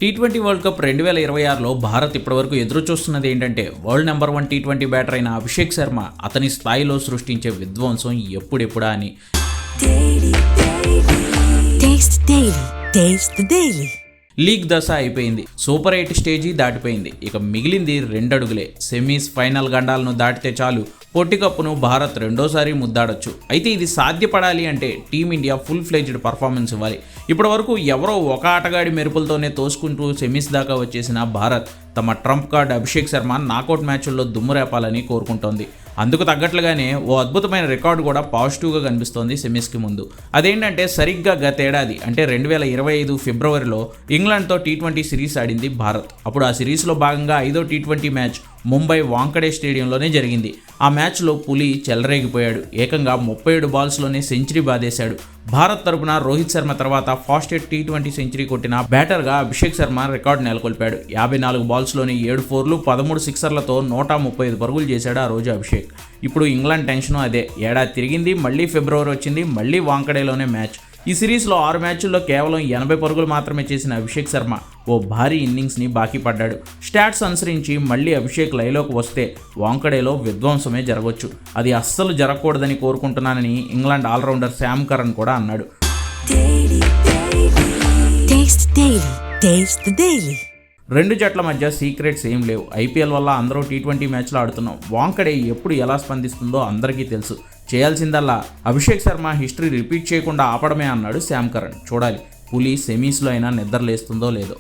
T20 world cup 2026లో Bharat ఇప్పటివరకు ఎదురు చూస్తున్నది ఏంటంటే వరల్డ్ నెంబర్ 1 టీ20 బ్యాటర్ అయిన అభిషేక్ శర్మ అతని స్థాయిలో సృష్టించే విధ్వంసం ఎప్పుడెప్పుడా అని. లీగ్ దశ అయిపోయింది, సూపర్ 8 స్టేజీ దాటిపోయింది, ఇక మిగిలింది 2 అడుగులే. సెమీస్ ఫైనల్ గండాలను దాటితే చాలు పొట్టి కప్పును భారత్ రెండోసారి ముద్దాడొచ్చు. అయితే ఇది సాధ్యపడాలి అంటే టీమిండియా ఫుల్ ఫ్లెడ్జ్డ్ పర్ఫార్మెన్స్ ఇవ్వాలి. ఇప్పటి వరకు ఎవరో ఒక ఆటగాడి మెరుపులతోనే తోసుకుంటూ సెమీస్ దాకా వచ్చేసిన భారత్ తమ Trump card Abhishek Sharma knockout మ్యాచ్ల్లో దుమ్మురేపాలని కోరుకుంటోంది. అందుకు తగ్గట్లుగానే ఓ అద్భుతమైన రికార్డు కూడా పాజిటివ్గా కనిపిస్తోంది సెమీస్కి ముందు. అదేంటంటే సరిగ్గా గతేడాది అంటే 2025 ఫిబ్రవరిలో ఇంగ్లాండ్తో టీ20 సిరీస్ ఆడింది భారత్. అప్పుడు ఆ సిరీస్లో భాగంగా 5వ టీ20 మ్యాచ్ ముంబై వాంకడే స్టేడియంలోనే జరిగింది. ఆ మ్యాచ్లో పులి చెలరేగిపోయాడు. ఏకంగా 37 బాల్స్లోనే సెంచరీ బాదేశాడు. భారత్ తరపున రోహిత్ శర్మ తర్వాత ఫాస్టెస్ట్ టీ20 సెంచరీ కొట్టిన బ్యాటర్గా అభిషేక్ శర్మ రికార్డు నెలకొల్పాడు. 54 బాల్స్లోని 7 ఫోర్లు 13 సిక్సర్లతో 135 పరుగులు చేశాడు ఆ రోజు అభిషేక్. ఇప్పుడు ఇంగ్లాండ్ టెన్షన్ అదే. ఏడాది తిరిగింది, మళ్ళీ ఫిబ్రవరి వచ్చింది, మళ్ళీ వాంకడేలోనే మ్యాచ్. ఈ సిరీస్లో 6 మ్యాచ్ల్లో కేవలం 80 పరుగులు మాత్రమే చేసిన అభిషేక్ శర్మ ఓ భారీ ఇన్నింగ్స్ని బాకీ పడ్డాడు. స్టాట్స్ అనుసరించి మళ్ళీ అభిషేక్ లైలోకి వస్తే వాంకడేలో విధ్వంసమే జరగవచ్చు. అది అస్సలు జరగకూడదని కోరుకుంటున్నానని ఇంగ్లాండ్ ఆల్రౌండర్ శామ్ కరన్ కూడా అన్నాడు. రెండు జట్ల మధ్య సీక్రెట్స్ ఏం లేవు. ఐపీఎల్ వల్ల అందరూ టీ20 మ్యాచ్లో ఆడుతున్నాం. వాంకడే ఎప్పుడు ఎలా స్పందిస్తుందో అందరికీ తెలుసు. చేయాల్సిందల్లా అభిషేక్ శర్మ హిస్టరీ రిపీట్ చేయకుండా ఆపడమే అన్నాడు శామ్ కరన్. చూడాలి పులి సెమీస్లో అయినా నిద్రలేస్తుందో లేదో.